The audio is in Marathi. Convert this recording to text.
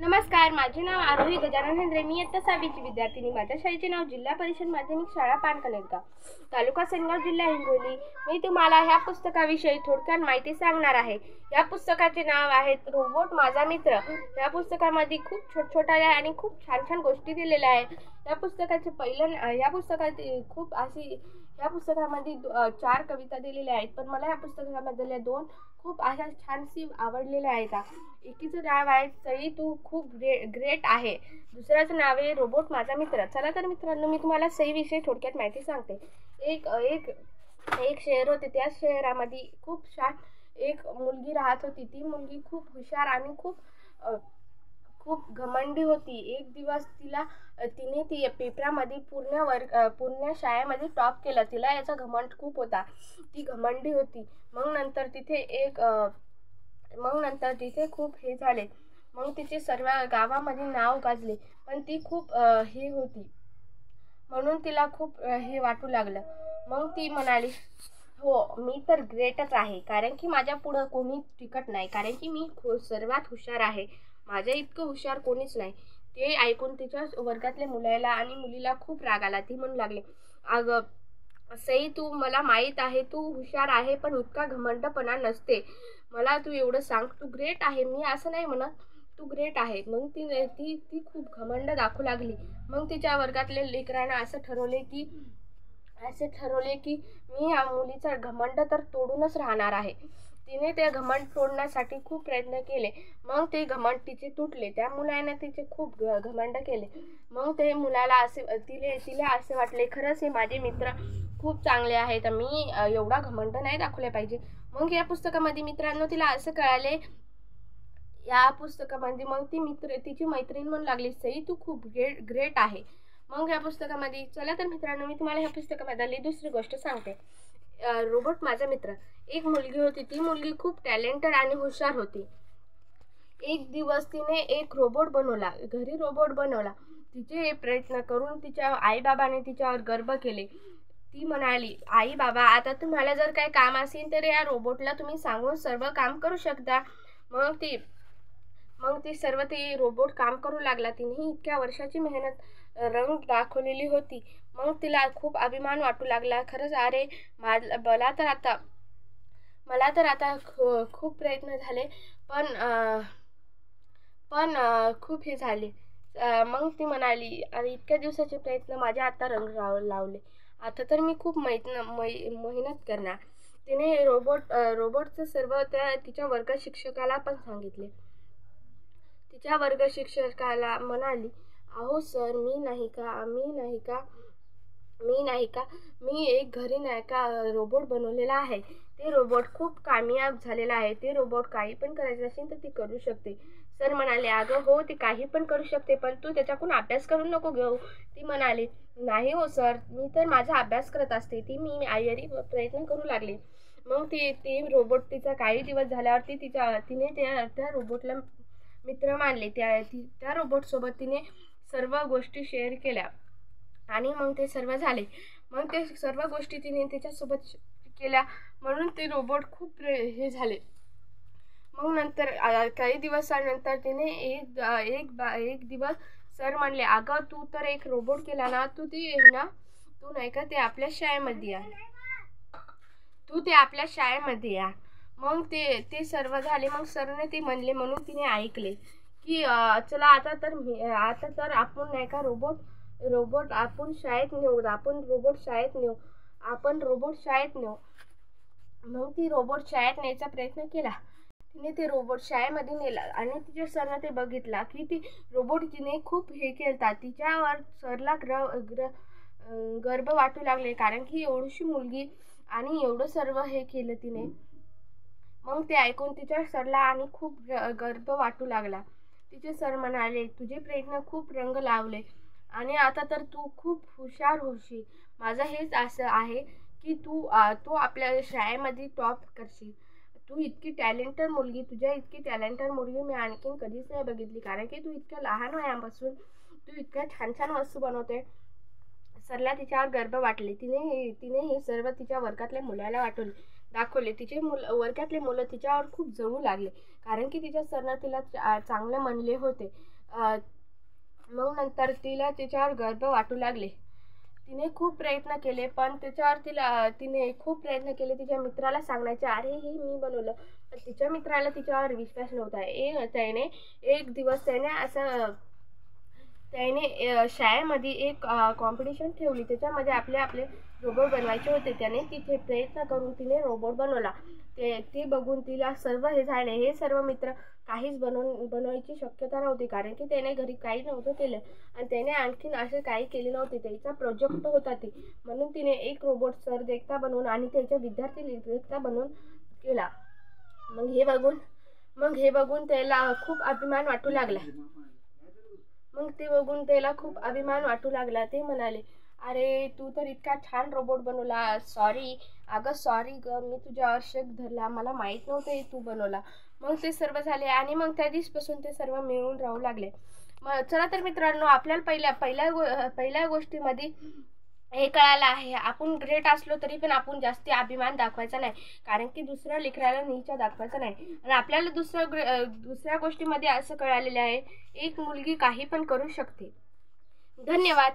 नमस्कार, माझे नाव आरोही गजानन हेंद्रे. मी इयत्ता 6वीची विद्यार्थिनी. माझ्या शाळेचे नाव जिल्हा परिषद माध्यमिक शाळा पानकनेरगाव, तालुका सेनगाव, जिल्हा हिंगोली. मी तुम्हाला ह्या पुस्तकाविषयी थोडक्यात माहिती सांगणार आहे. या पुस्तकाचे नाव आहे रोबोट माझा मित्र. या पुस्तकामध्ये खूप छोट्या आणि खूप छान छान गोष्टी दिलेल्या आहेत. या पुस्तकामध्ये 4 कविता दिलेल्या आहेत, पण मला या पुस्तकामधल्या 2 खूप अशा छानशी आवडलेल्या आहेत. एकीचं नाव आहे सई तू खूप ग्रेट आहे, दुसऱ्याचं नाव आहे रोबोट माझा मित्र. चला तर मित्रांनो, मी तुम्हाला सईविषयी थोडक्यात माहिती सांगते. एक एक एक शहर होते. त्या शहरामध्ये खूप छान एक मुलगी राहत होती. ती मुलगी खूप हुशार आणि खूप घमंडी होती. एक दिवस तिने पेपरामध्ये पूर्ण शाळेमध्ये टॉप केलं. तिला याचा घमंड खूप होता. ती घमंडी होती. मग नंतर तिथे खूप हे झाले. मग तिचे सर्व गावामध्ये नाव गाजले. पण ती खूप हे होती, म्हणून तिला खूप हे वाटू लागलं. मग ती म्हणाली, हो, मी तर ग्रेटच आहे, कारण की माझ्या पुढं कोणी टिकत नाही, कारण की मी सर्वात हुशार आहे. माझ्या इतकं हुशार कोणीच नाही. ते ऐकून तिच्या वर्गातल्या मुलाला आणि मुलीला खूप राग आला. ती म्हणू लागली, अगं सई, मला माहीत आहे तू हुशार आहे, पण इतका घमंडपणा नसते. मला तू एवढं सांग, तू ग्रेट आहे. मी असं नाही म्हणत, तू ग्रेट आहे. मग ती खूप घमंड दाखवू लागली. मग तिच्या वर्गातल्या लेकरांना असं ठरवले की मी या मुलीचा घमंड तर तोडूनच राहणार आहे. तिने ते घमंड तोडण्यासाठी खूप प्रयत्न केले. मग ते घमंड तिचे तुटले. त्या मुलाने तिचे खूप घमंड केले. मग ते मुलाला तिला असे वाटले, खरंच हे माझे मित्र खूप चांगले आहेत, मी एवढा घमंड नाही दाखवले पाहिजे. मग या पुस्तकामध्ये मित्रांनो तिला असं कळाले. या पुस्तकामध्ये मग तिची मैत्रीण म्हणू लागली, सई तू खूप ग्रेट आहे. मग या पुस्तकामध्ये, चला तर मित्रांनो, मी तुम्हाला ह्या पुस्तकामधली दुसरी गोष्ट सांगते. रोबोट माझा मित्र. एक मुलगी होती. ती मुलगी खूप टॅलेंटेड आणि हुशार होती. एक दिवस तिने एक रोबोट बनवला. घरी रोबोट बनवला. तिचे प्रयत्न करून तिच्या आईबाबाने तिच्यावर गर्व केले. ती म्हणाली, आई बाबा, आता तुम्हाला जर काही काम असेल तर या रोबोटला तुम्ही सांगून सर्व काम करू शकता. मग ती सर्व ते रोबोट काम करू लागला. तिने इतक्या वर्षाची मेहनत रंग दाखवलेली होती. मग तिला खूप अभिमान वाटू लागला. खरंच, अरे मला तर आता खूप प्रयत्न झाले, पण खूप हे झाले. मग ती म्हणाली, अरे इतक्या दिवसाचे प्रयत्न माझे आता रंग लावले. आता तर मी खूप मेहनत करणार. तिने रोबोटचं सर्व तिच्या वर्ग शिक्षकाला पण सांगितले. तिच्या वर्ग शिक्षकाला म्हणाली, अहो सर, मी एक घरी रोबोट बनवलेला आहे. ते रोबोट खूप कामयाब झालेला आहे. ते रोबोट काही पण करायचं असेल तर ती करू शकते. सर म्हणाले, अगं हो, ती काही पण करू शकते, पण तू त्याच्याकडून अभ्यास करून नको घेऊ. ती म्हणाली, नाही हो सर, मी तर माझा अभ्यास करत असते. मी आयरी प्रयत्न करू लागली. मग ती रोबोट तिचा काही दिवस झाल्यावरती तिने त्या रोबोटला मित्र मानले. त्या रोबोटसोबत तिने सर्व गोष्टी शेअर केल्या आणि मग ते सर्व झाले. मग ते सर्व गोष्टी तिने त्याच्यासोबत केल्या, म्हणून ते रोबोट खूप हे झाले. मग नंतर काही दिवसानंतर तिने एक दिवस सर म्हणले, अगं तू तर एक रोबोट केला ना, तू नाही का ते आपल्या शाळेमध्ये या. मग ते सर्व झाले. मग सरने ते म्हणले म्हणून तिने ऐकले की चला आता तर आपण नाही का रोबोट आपण शाळेत नेऊ. मग ती रोबोट शाळेत न्यायचा प्रयत्न केला. तिने ते रोबोट शाळेमध्ये नेला आणि तिच्या सरने ते बघितला की ती रोबोट तिने खूप हे केलता. तिच्यावर सरला गर्व वाटू लागले, कारण की एवढीशी मुलगी आणि एवढं सर्व हे केलं तिने. मग ते ऐकून तिच्या सरला आणि खूप गर्व वाटू लागला. तिचे सर म्हणाले, तुझे प्रयत्न खूप रंग लावले आणि आता तर तू खूप हुशार होशील. माझं हेच असं आहे की तू आपल्या शाळेमध्ये टॉप करशील. तुझ्या इतकी टॅलेंटेड मुलगी मी आणखीन कधीच नाही बघितली, कारण की तू इतक्या लहान वयापासून तू इतक्या छान छान वस्तू बनवते. सरला तिच्यावर गर्व वाटले. तिने हे सर्व तिच्या वर्गातल्या मुलाला वाटवले. दाखवले. तिचे वर्गातले मुलं तिच्यावर खूप जळू लागले, कारण की तिच्या सरनं तिला चांगले म्हणले होते. मग नंतर तिच्यावर गर्व वाटू लागले. तिने खूप प्रयत्न केले, पण तिने खूप प्रयत्न केले तिच्या मित्राला सांगण्याचे, अरे हे मी बनवलं. पण तिच्या मित्राला तिच्यावर विश्वास नव्हता. एक दिवस त्याने शाळेमध्ये एक कॉम्पिटिशन ठेवली. त्याच्यामध्ये आपले रोबोट बनवायचे होते. त्याने तिथे प्रयत्न करून तिने रोबोट बनवला. ते बघून तिला सर्व हे झाले. हे सर्व मित्र काहीच बनवायची शक्यता नव्हती, कारण की त्याने घरी काही नव्हतं केलं आणि त्याने आणखीन असे काही केले नव्हते. त्याचा प्रोजेक्ट होता ते, म्हणून तिने एक रोबोट सर देखता बनवून आणि त्याच्या विद्यार्थी देखता बनवून केला. मग हे बघून त्याला खूप अभिमान वाटू लागला. ते म्हणाले, अरे तू तर इतका छान रोबोट बनवला. सॉरी ग, मी तुझ्यावर शक धरला, मला माहीत नव्हतं तू बनवला. मग ते सर्व झाले आणि मग त्या दिवसापासून ते सर्व मिळून राहू लागले. मग चला तर मित्रांनो, आपल्याला पहिल्या गोष्टीमध्ये हे कळालं आहे, आपण ग्रेट असलो तरी पण आपण जास्ती अभिमान दाखवायचा नाही, कारण की दुसऱ्या लेकराला नीचा दाखवायचा नाही. आणि आपल्याला दुसऱ्या गोष्टीमध्ये असं कळालेलं आहे, एक मुलगी काही पण करू शकते. धन्यवाद.